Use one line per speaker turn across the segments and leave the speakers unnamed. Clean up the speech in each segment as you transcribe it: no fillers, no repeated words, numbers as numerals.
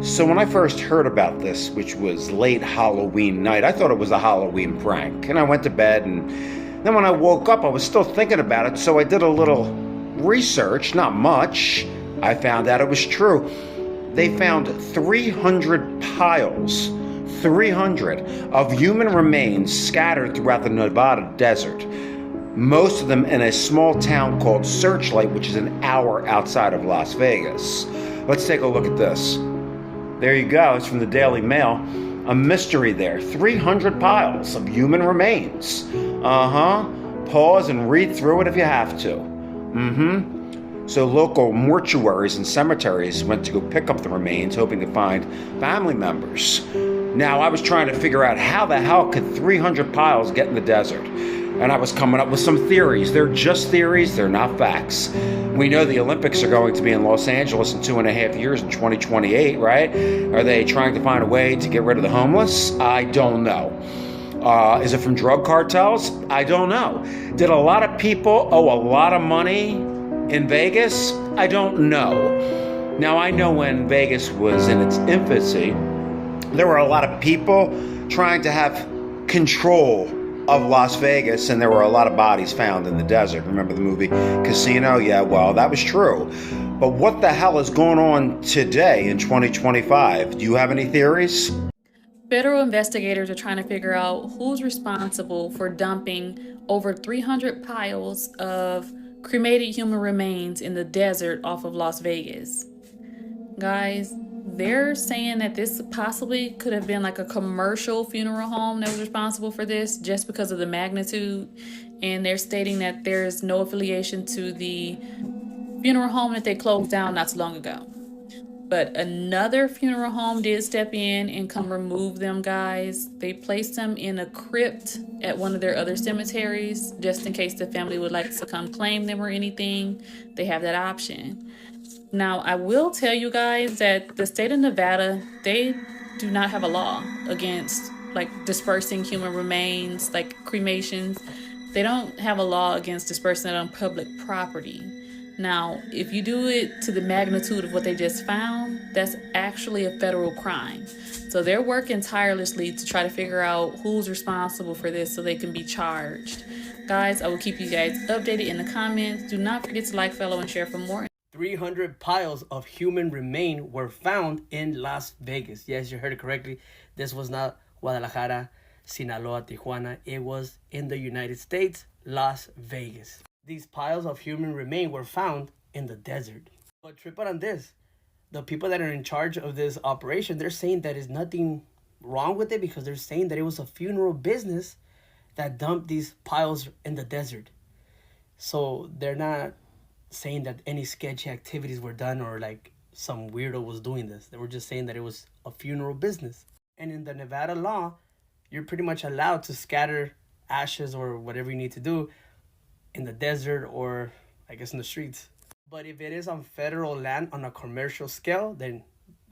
So when I first heard about this, which was late Halloween night, I thought it was a Halloween prank. And I went to bed, and then when I woke up, I was still thinking about it, so I did a little research, not much. I found out it was true. They found 300 piles, 300 of human remains scattered throughout the Nevada desert. Most of them in a small town called Searchlight, which is an hour outside of Las Vegas. Let's take a look at this. There you go, it's from the Daily Mail. A mystery there. 300 piles of human remains. Pause and read through it if you have to. So local mortuaries and cemeteries went to go pick up the remains, hoping to find family members. Now, I was trying to figure out how the hell could 300 piles get in the desert? And I was coming up with some theories. They're just theories, they're not facts. We know the Olympics are going to be in Los Angeles in 2.5 years, in 2028, right? Are they trying to find a way to get rid of the homeless? I don't know. Is it from drug cartels? I don't know. Did a lot of people owe a lot of money in Vegas? I don't know. Now, I know when Vegas was in its infancy, there were a lot of people trying to have control of Las Vegas, and there were a lot of bodies found in the desert. Remember the movie Casino? Yeah, well, that was true. But what the hell is going on today in 2025? Do you have any theories?
Federal investigators are trying to figure out who's responsible for dumping over 300 piles of cremated human remains in the desert off of Las Vegas. Guys, they're saying that this possibly could have been like a commercial funeral home that was responsible for this just because of the magnitude. And they're stating that there's no affiliation to the funeral home that they closed down not so long ago. But another funeral home did step in and come remove them, guys. They placed them in a crypt at one of their other cemeteries just in case the family would like to come claim them or anything. They have that option. Now, I will tell you guys that the state of Nevada, they do not have a law against like dispersing human remains, like cremations. They don't have a law against dispersing it on public property. Now, if you do it to the magnitude of what they just found, that's actually a federal crime. So they're working tirelessly to try to figure out who's responsible for this so they can be charged. Guys, I will keep you guys updated in the comments. Do not forget to like, follow, and share for more.
300 piles of human remain were found in Las Vegas. Yes, you heard it correctly. This was not Guadalajara, Sinaloa, Tijuana. It was in the United States, Las Vegas. These piles of human remain were found in the desert. But triple on this, the people that are in charge of this operation, they're saying that there's nothing wrong with it because they're saying that it was a funeral business that dumped these piles in the desert. So they're not saying that any sketchy activities were done or like some weirdo was doing this. They were just saying that it was a funeral business. And in the Nevada law, you're pretty much allowed to scatter ashes or whatever you need to do in the desert or I guess in the streets. But if it is on federal land on a commercial scale, then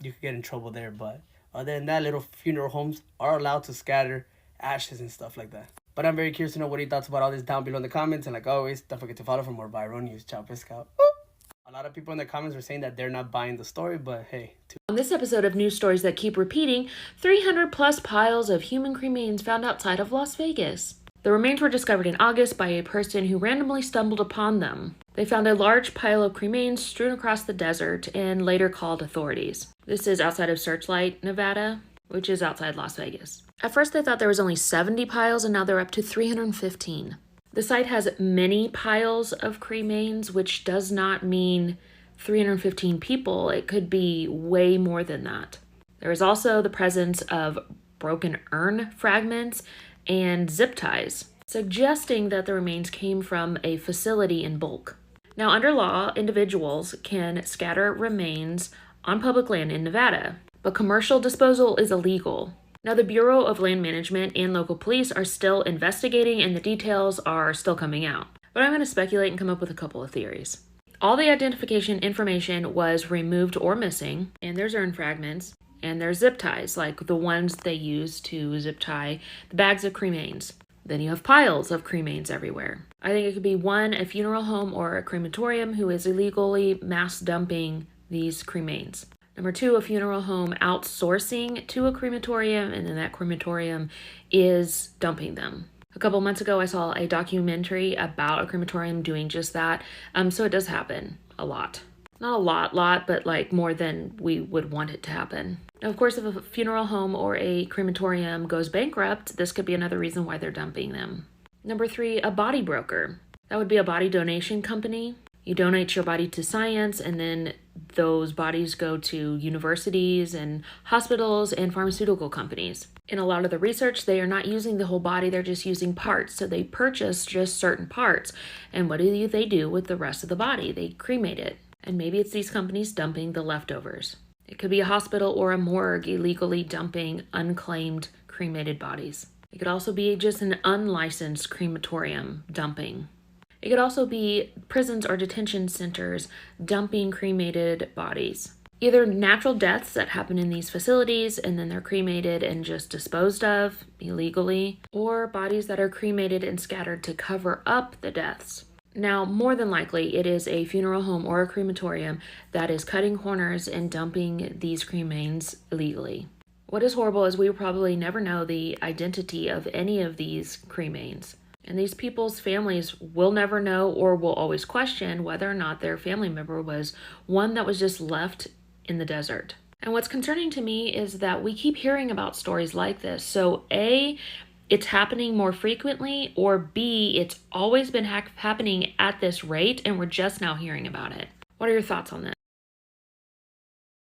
you could get in trouble there. But other than that, little funeral homes are allowed to scatter ashes and stuff like that. But I'm very curious to know what your thoughts about all this down below in the comments. And like always, don't forget to follow for more viral news. Ciao, Pescout. A lot of people in the comments were saying that they're not buying the story, but hey.
On this episode of News Stories That Keep Repeating, 300 plus piles of human cremains found outside of Las Vegas. The remains were discovered in August by a person who randomly stumbled upon them. They found a large pile of cremains strewn across the desert and later called authorities. This is outside of Searchlight, Nevada, which is outside Las Vegas. At first they thought there was only 70 piles and now they're up to 315. The site has many piles of cremains, which does not mean 315 people. It could be way more than that. There is also the presence of broken urn fragments and zip ties, suggesting that the remains came from a facility in bulk. Now, under law, individuals can scatter remains on public land in Nevada, but commercial disposal is illegal. Now, the Bureau of Land Management and local police are still investigating and the details are still coming out. But I'm going to speculate and come up with a couple of theories. All the identification information was removed or missing, and there's urn fragments, and there's zip ties, like the ones they use to zip tie the bags of cremains. Then you have piles of cremains everywhere. I think it could be one, a funeral home or a crematorium who is illegally mass dumping these cremains. Number 2, a funeral home outsourcing to a crematorium, and then that crematorium is dumping them. A couple months ago, I saw a documentary about a crematorium doing just that. So it does happen a lot. Not a lot, but like more than we would want it to happen. Now, of course, if a funeral home or a crematorium goes bankrupt, this could be another reason why they're dumping them. Number 3, a body broker. That would be a body donation company. You donate your body to science, and then those bodies go to universities and hospitals and pharmaceutical companies. In a lot of the research, they are not using the whole body, they're just using parts. So they purchase just certain parts. And what do they do with the rest of the body? They cremate it. And maybe it's these companies dumping the leftovers. It could be a hospital or a morgue illegally dumping unclaimed cremated bodies. It could also be just an unlicensed crematorium dumping. It could also be prisons or detention centers dumping cremated bodies. Either natural deaths that happen in these facilities and then they're cremated and just disposed of illegally, or bodies that are cremated and scattered to cover up the deaths. Now, more than likely, it is a funeral home or a crematorium that is cutting corners and dumping these cremains illegally. What is horrible is we will probably never know the identity of any of these cremains. And these people's families will never know or will always question whether or not their family member was one that was just left in the desert. And what's concerning to me is that we keep hearing about stories like this. So A, it's happening more frequently, or B, it's always been happening at this rate and we're just now hearing about it. What are your thoughts on this?